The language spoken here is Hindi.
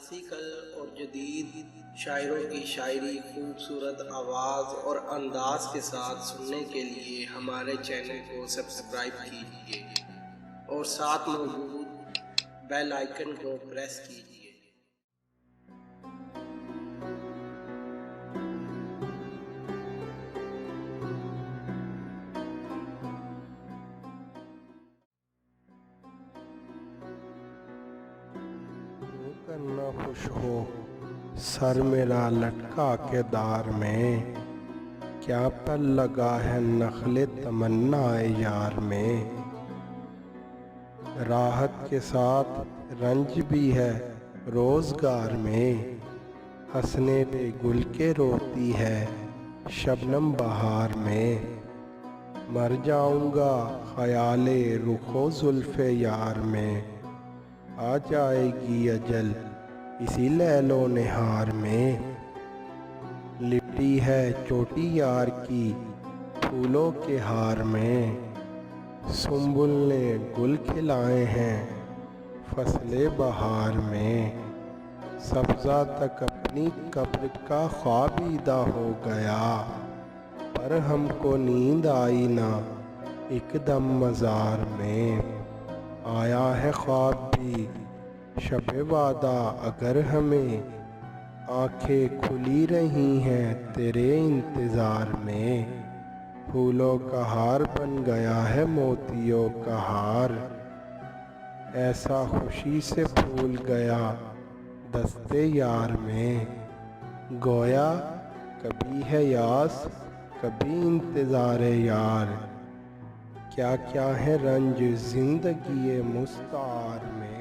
क्लासिकल और जदीद शायरों की शायरी खूबसूरत आवाज़ और अंदाज के साथ सुनने के लिए हमारे चैनल को सब्सक्राइब कीजिए और साथ मौजूद बेल आइकन को प्रेस कीजिए। करना खुश हो सर मेरा लटका के दार में, क्या पल लगा है नखले तमन्ना यार में। राहत के साथ रंज भी है रोजगार में, हंसने पे गुल के रोती है शबनम बहार में। मर जाऊंगा ख्याले रुखो जुल्फे यार में, आ जाएगी अजल इसी लैलो निहार में। लिपटी है चोटी यार की फूलों के हार में, सुंबुल ने गुल खिलाए हैं फसले बहार में। सब्ज़ा तक अपनी कब्र का ख्वाबीदा हो गया, पर हमको नींद आई ना एकदम मज़ार में। आया है ख्वाब भी शबे वादा अगर हमें, आंखें खुली रही हैं तेरे इंतज़ार में। फूलों का हार बन गया है मोतियों का हार, ऐसा खुशी से फूल गया दस्ते यार में। गोया कभी है यास कभी इंतज़ार यार, क्या क्या है रंज ज़िंदगी मुस्तार में।